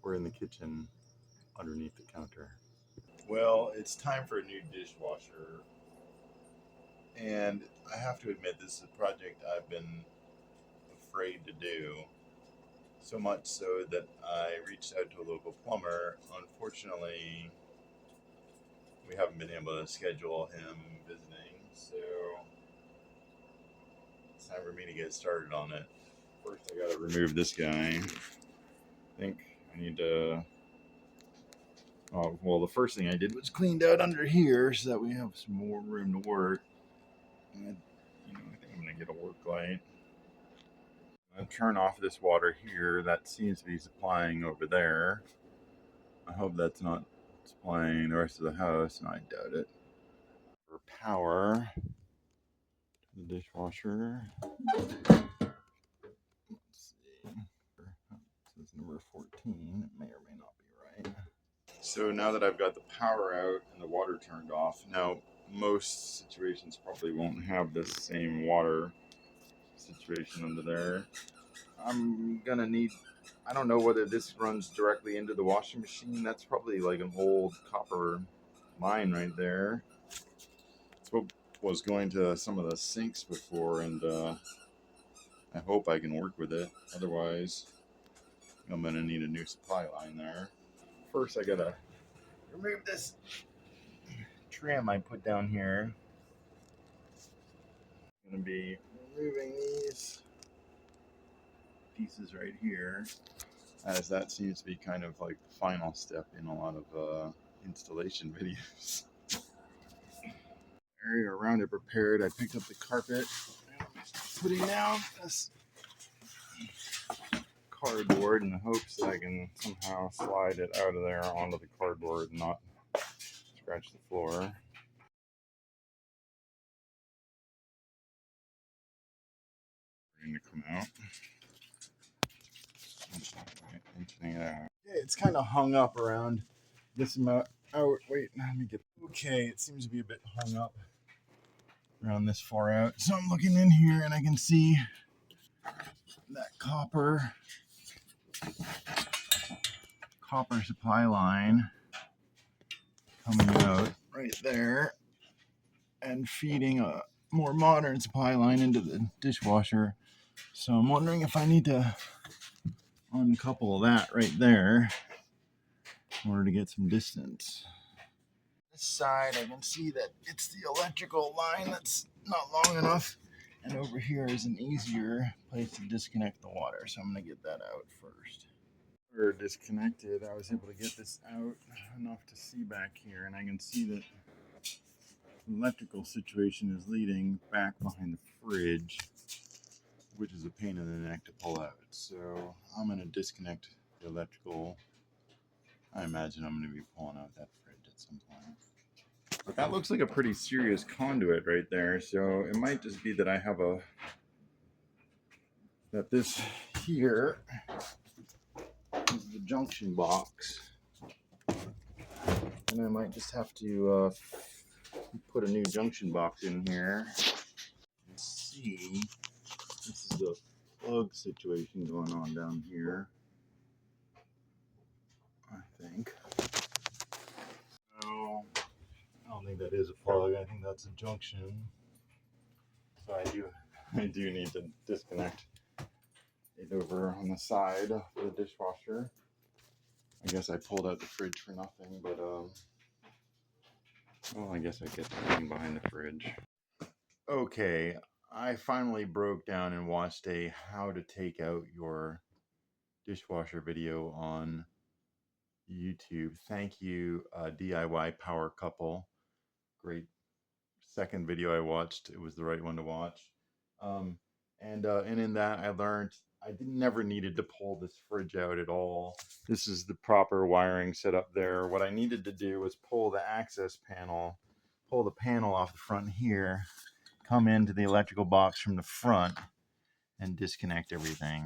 We're in the kitchen underneath the counter. Well, it's time for a new dishwasher. And I have to admit, this is a project I've been afraid to do. So much so that I reached out to a local plumber. Unfortunately, we haven't been able to schedule him visiting. So it's time for me to get started on it. First, I gotta remove this guy. I think I need to. Oh, well, the first thing I did was cleaned out under here so that we have some more room to work. And I think I'm gonna get a work light. I'm gonna turn off this water here. That seems to be supplying over there. I hope that's not supplying the rest of the house, and I doubt it. For power to the dishwasher. Let's see. This is number 14. It may or may not be right. So now that I've got the power out and the water turned off, now most situations probably won't have this same water situation under there. I'm gonna need, I don't know whether this runs directly into the washing machine. That's probably like an old copper line right there. It's what was going to some of the sinks before, and I hope I can work with it. Otherwise, I'm gonna need a new supply line there. First, I gotta remove this trim I put down here. I'm gonna be removing these pieces right here, as that seems to be kind of like the final step in a lot of installation videos. Area around it prepared. I picked up the carpet, putting down this cardboard in the hopes that I can somehow slide it out of there onto the cardboard and not scratch the floor. Going to come out. It's kind of hung up around this amount. Oh, wait, let me get. Okay, it seems to be a bit hung up around this far out. So I'm looking in here and I can see that copper supply line coming out right there and feeding a more modern supply line into the dishwasher. So I'm wondering if I need to uncouple that right there in order to get some distance. This side, I can see that it's the electrical line that's not long enough, and over here is an easier place to disconnect the water. So I'm going to get that out first. We're disconnected. I was able to get this out enough to see back here, and I can see that the electrical situation is leading back behind the fridge, which is a pain in the neck to pull out. So I'm going to disconnect the electrical. I imagine I'm going to be pulling out that fridge at some point. But that looks like a pretty serious conduit right there. So it might just be that I have that this here is the junction box. And I might just have to put a new junction box in here. Let's see. This is the plug situation going on down here, I think. No, I don't think that is a plug. I think that's a junction. So I do need to disconnect it over on the side of the dishwasher. I guess I pulled out the fridge for nothing, but well, I guess I get the thing behind the fridge. Okay, I finally broke down and watched a how to take out your dishwasher video on YouTube. Thank you, DIY Power Couple. Great second video I watched. It was the right one to watch. And in that I learned I never needed to pull this fridge out at all. This is the proper wiring set up there. What I needed to do was pull the access panel, pull the panel off the front here, come into the electrical box from the front, and disconnect everything.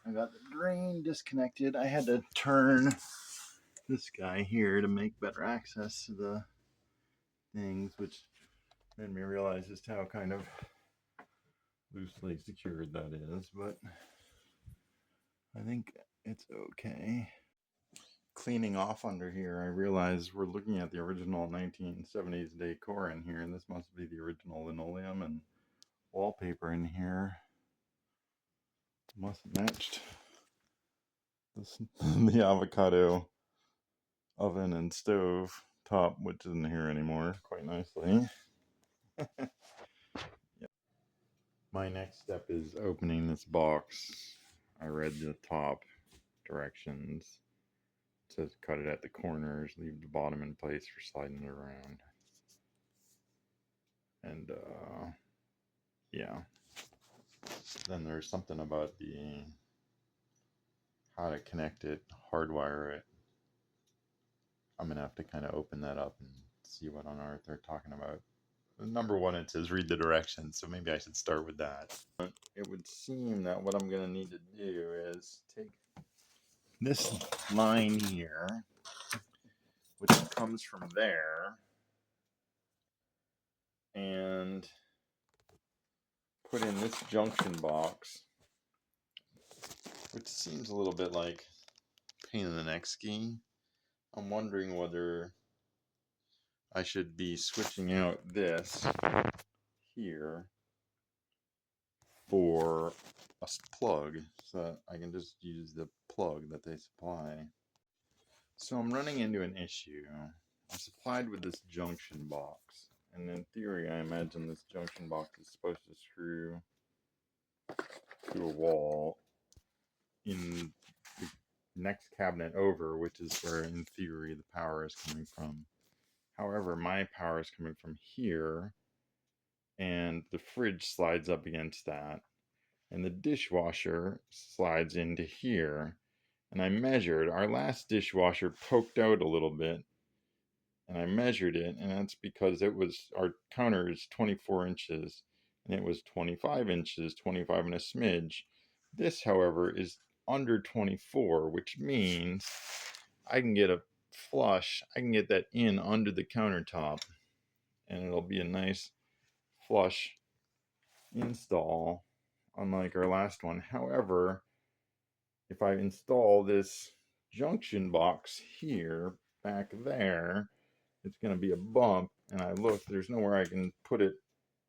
I got the drain disconnected. I had to turn this guy here to make better access to the things, which made me realize just how kind of loosely secured that is, but I think it's okay. Cleaning off under here, I realize we're looking at the original 1970s decor in here, and this must be the original linoleum and wallpaper in here. Must have matched this, the avocado oven and stove top, which isn't here anymore, quite nicely. Yep. My next step is opening this box. I read the top directions. It says cut it at the corners, leave the bottom in place for sliding it around. And yeah. Then there's something about the how to connect it, hardwire it. I'm gonna have to kind of open that up and see what on earth they're talking about. Number one, it says read the directions, so maybe I should start with that. It would seem that what I'm gonna need to do is take this line here, which comes from there, and put in this junction box, which seems a little bit like pain in the neck ski. I'm wondering whether I should be switching out this here for a plug so that I can just use the plug that they supply. So I'm running into an issue. I'm supplied with this junction box, and in theory I imagine this junction box is supposed to screw to a wall in the next cabinet over, which is where in theory the power is coming from. However, my power is coming from here, and the fridge slides up against that, and the dishwasher slides into here. And I measured, our last dishwasher poked out a little bit, and I measured it, and that's because it was, our counter is 24 inches, and it was 25 inches, 25 and a smidge. This, however, is under 24, which means I can get a flush, I can get that in under the countertop, and it'll be a nice flush install, unlike our last one. However, if I install this junction box here, back there, it's going to be a bump, and I look, there's nowhere I can put it.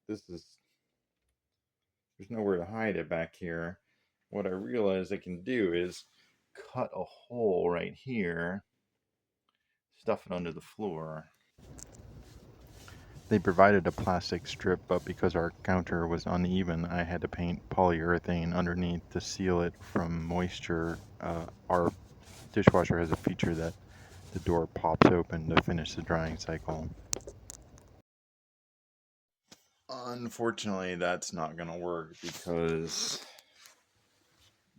There's nowhere to hide it back here. What I realize I can do is cut a hole right here, stuff it under the floor. They provided a plastic strip, but because our counter was uneven, I had to paint polyurethane underneath to seal it from moisture. Our dishwasher has a feature that the door pops open to finish the drying cycle. Unfortunately, that's not going to work because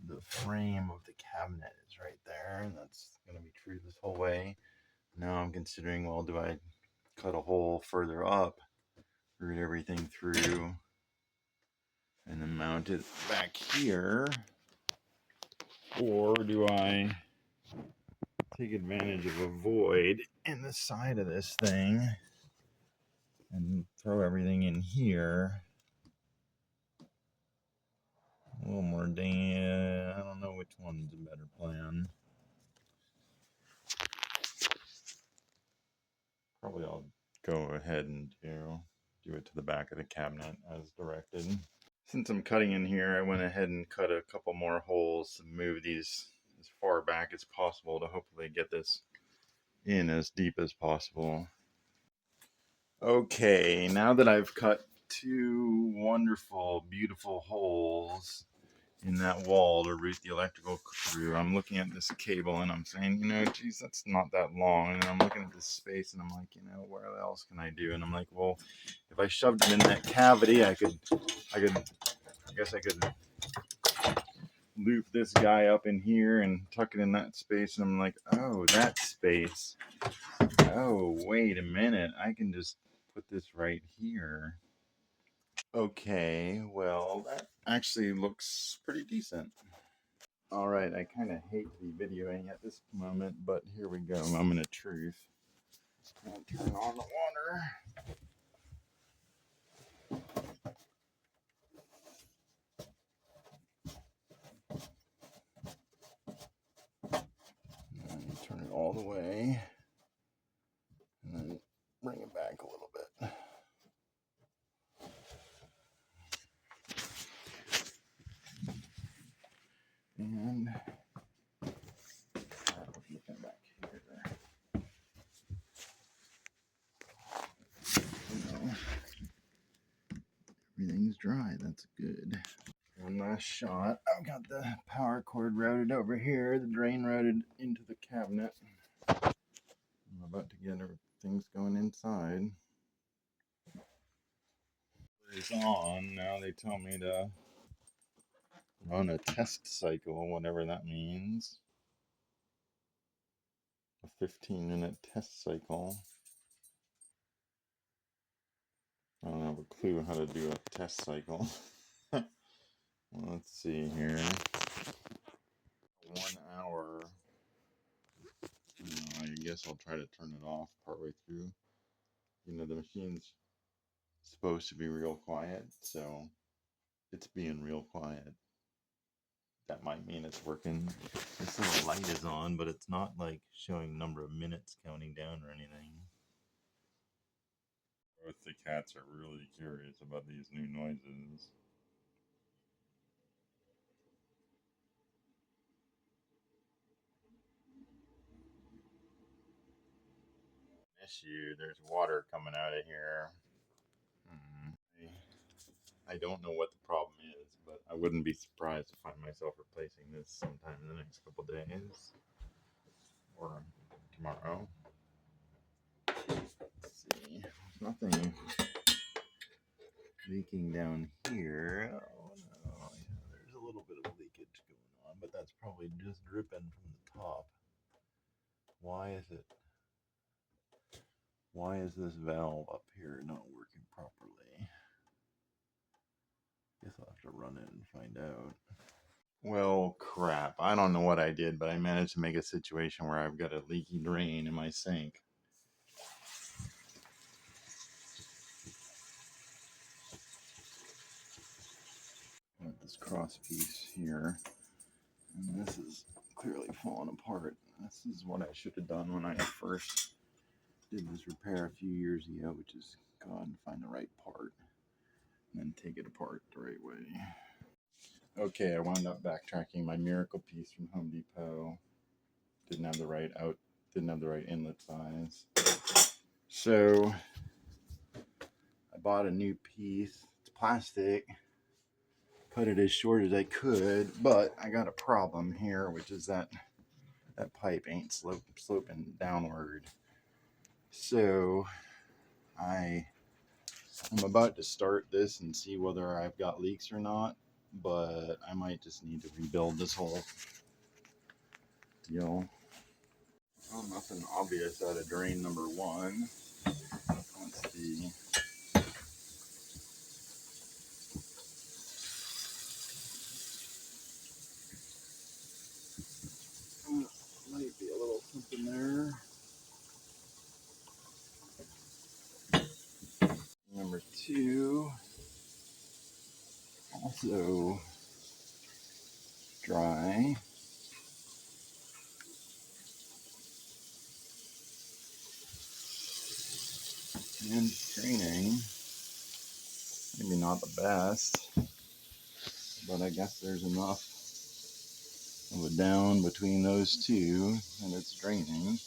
the frame of the cabinet is right there, and that's going to be true this whole way. Now I'm considering, well, do I cut a hole further up, root everything through, and then mount it back here, or do I take advantage of a void in the side of this thing and throw everything in here? A little more damn, I don't know which one's a better plan. Probably I'll go ahead and do it to the back of the cabinet as directed. Since I'm cutting in here, I went ahead and cut a couple more holes and move these as far back as possible to hopefully get this in as deep as possible. Okay, now that I've cut two wonderful, beautiful holes in that wall to route the electrical through, I'm looking at this cable and I'm saying, geez, that's not that long. And I'm looking at this space and I'm like, where else can I do? And I'm like, well, if I shoved it in that cavity, I guess I could loop this guy up in here and tuck it in that space. And I'm like, oh, that space. Oh, wait a minute. I can just put this right here. Okay, well, that actually looks pretty decent. All right, I kind of hate the videoing at this moment, but here we go. Moment of truth. I'll turn on the water. the way and then bring it back a little bit. And looking back here, everything's dry. That's good. One last shot. I've got the power cord routed over here, the drain routed into the cabinet. I'm about to get things going inside. It's on. Now they tell me to run a test cycle, whatever that means. A 15-minute test cycle. I don't have a clue how to do a test cycle. Well, let's see here. 1 hour. I guess I'll try to turn it off partway through. You know, the machine's supposed to be real quiet, so it's being real quiet. That might mean it's working. This little light is on, but it's not like showing number of minutes counting down or anything. Both the cats are really curious about these new noises. Issue, there's water coming out of here. I don't know what the problem is, but I wouldn't be surprised to find myself replacing this sometime in the next couple days or tomorrow. Let's see, there's nothing leaking down here. Oh no, yeah, there's a little bit of leakage going on, but that's probably just dripping from the top. Why is this valve up here not working properly? Guess I'll have to run it and find out. Well, crap. I don't know what I did, but I managed to make a situation where I've got a leaky drain in my sink. Got this cross piece here, and this is clearly falling apart. This is what I should have done when I first did this repair a few years ago, which is go out and find the right part and then take it apart the right way. Okay, I wound up backtracking my miracle piece from Home Depot. Didn't have the right inlet size. So I bought a new piece. It's plastic. Cut it as short as I could, but I got a problem here, which is that pipe ain't sloping downward. So I'm about to start this and see whether I've got leaks or not, but I might just need to rebuild this whole deal. Oh, nothing obvious out of drain number 1. Let's see. Might be a little something there. Number 2, also dry. And draining. Maybe not the best, but I guess there's enough of a down between those two and it's draining.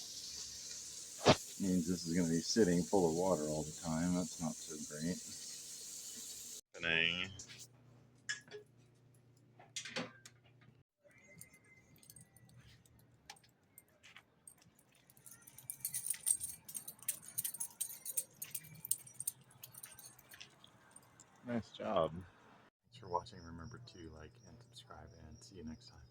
Means this is going to be sitting full of water all the time. That's not so great. Nice job. Thanks for watching. Remember to like and subscribe, and see you next time.